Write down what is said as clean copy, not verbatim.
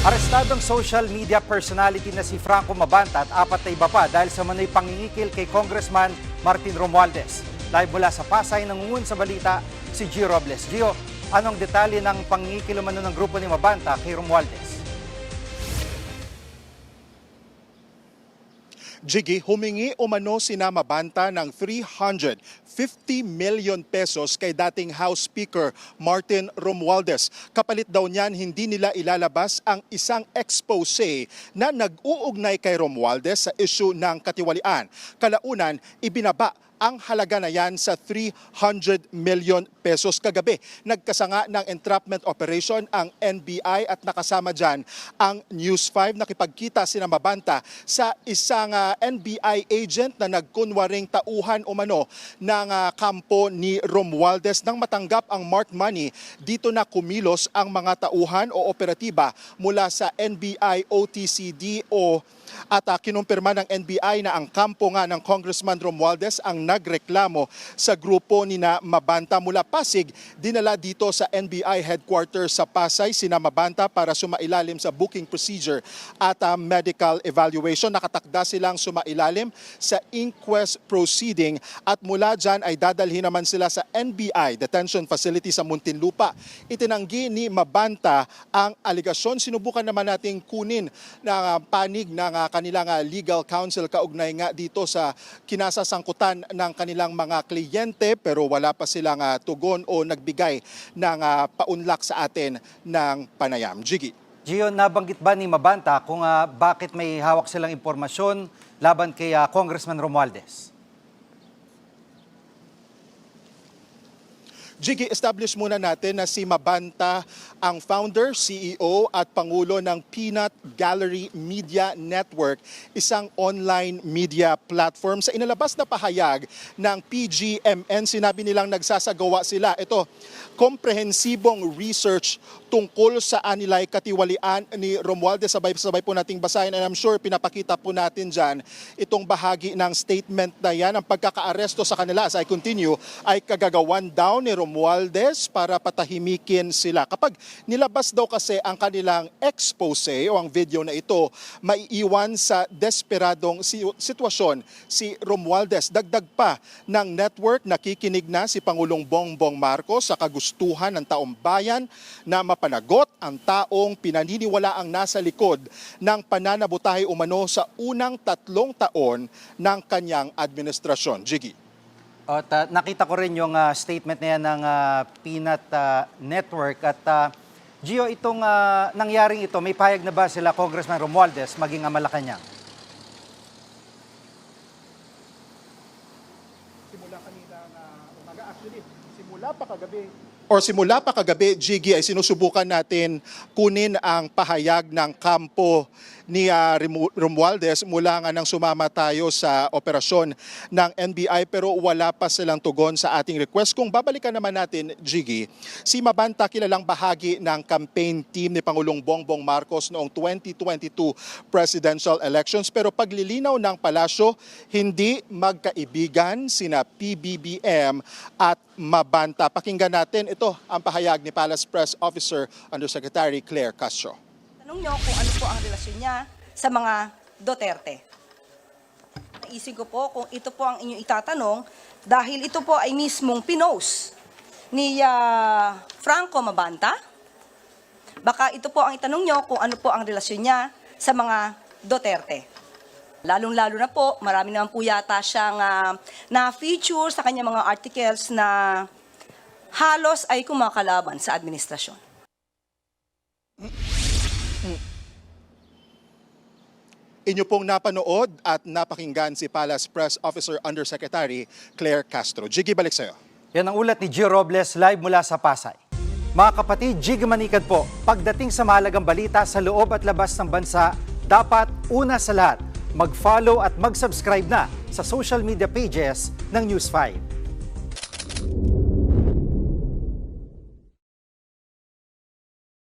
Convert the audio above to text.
Arestadong social media personality na si Franco Mabanta at apat na iba pa dahil sa manoy pangingikil kay Congressman Martin Romualdez. Live mula sa Pasay, nangungun sa balita si Gio Robles. Gio, anong detalye ng pangingikil umano ng grupo ni Mabanta kay Romualdez? Jiggy, humingi umano sina Mabanta ng 350 million pesos kay dating House Speaker Martin Romualdez. Kapalit daw niyan, hindi nila ilalabas ang isang expose na nag-uugnay kay Romualdez sa issue ng katiwalian. Kalaunan, ibinaba ang halaga na yan sa 300 million pesos kagabi. Nagkasanga ng entrapment operation ang NBI at nakasama dyan ang News 5. Nakipagkita sina Mabanta sa isang NBI agent na nagkunwaring tauhan umano ng kampo ni Romualdez. Nang matanggap ang marked money, dito na kumilos ang mga tauhan o operatiba mula sa NBI OTCDO at kinumpirma ng NBI na ang kampo nga ng Congressman Romualdez ang nagreklamo sa grupo ni na Mabanta mula Pasig. Dinala dito sa NBI headquarters sa Pasay sina Mabanta para sumailalim sa booking procedure at medical evaluation. Nakatakda silang sumailalim sa inquest proceeding at mula dyan ay dadalhin naman sila sa NBI detention facility sa Muntinlupa. Itinanggi ni Mabanta ang aligasyon. Sinubukan naman nating kunin ng panig ng kanilang legal counsel kaugnay nga dito sa kinasasangkutan ng kanilang mga kliyente pero wala pa silang tugon o nagbigay ng paunlak sa atin ng panayam. Jiggy. Gio, nabanggit ba ni Mabanta kung bakit may hawak silang impormasyon laban kay Congressman Romualdez? Jiggy, establish muna natin na si Mabanta ang founder, CEO at pangulo ng Peanut Gallery Media Network, isang online media platform. Sa inalabas na pahayag ng PGMN, sinabi nilang nagsasagawa sila. Ito, komprehensibong research tungkol sa anilay katiwalian ni Romualdez. Sabay-sabay po nating basahin and I'm sure pinapakita po natin dyan itong bahagi ng statement na yan. Ang pagkakaaresto sa kanila, as I continue, ay kagagawan daw ni Romualdez para patahimikin sila. Kapag nilabas daw kasi ang kanilang expose o ang video na ito, maiiwan sa desperadong sitwasyon si Romualdez. Dagdag pa ng network, nakikinig na si Pangulong Bongbong Marcos sa kagustuhan ng taong bayan na mapanagot ang taong pinaniniwalaang nasa likod ng pananabutahe umano sa unang 3 taon ng kanyang administrasyon. Jiggy. At nakita ko rin yung statement na yan ng Peanut Network. At Gio, itong nangyaring ito, may pahayag na ba sila Congressman Romualdez maging Malacanang? Simula kanina umaga, actually, simula pa kagabi, Jiggy, ay sinusubukan natin kunin ang pahayag ng kampo ni Romualdez mula nga nang sumama tayo sa operasyon ng NBI pero wala pa silang tugon sa ating request. Kung babalikan naman natin, Jiggy, si Mabanta kilalang bahagi ng campaign team ni Pangulong Bongbong Marcos noong 2022 presidential elections pero paglilinaw ng palasyo, hindi magkaibigan sina PBBM at Mabanta. Pakinggan natin ito ang pahayag ni Palace Press Officer Undersecretary Claire Castro. Tanong nyo kung ano po ang relasyon niya sa mga Duterte. Naisip ko po kung ito po ang inyong itatanong dahil ito po ay mismong pinost ni Franco Mabanta. Baka ito po ang itanong nyo kung ano po ang relasyon niya sa mga Duterte. Lalong-lalo na po, marami naman po yata siyang na-feature sa kanyang mga articles na halos ay kumakalaban sa administrasyon. Inyo pong napanood at napakinggan si Palace Press Officer Undersecretary Claire Castro. Jiggy, balik sa'yo. Yan ang ulat ni Gio Robles live mula sa Pasay. Mga kapatid, Jiggy Manikad po, pagdating sa mahalagang balita sa loob at labas ng bansa, dapat una sa lahat, mag-follow at mag-subscribe na sa social media pages ng News 5.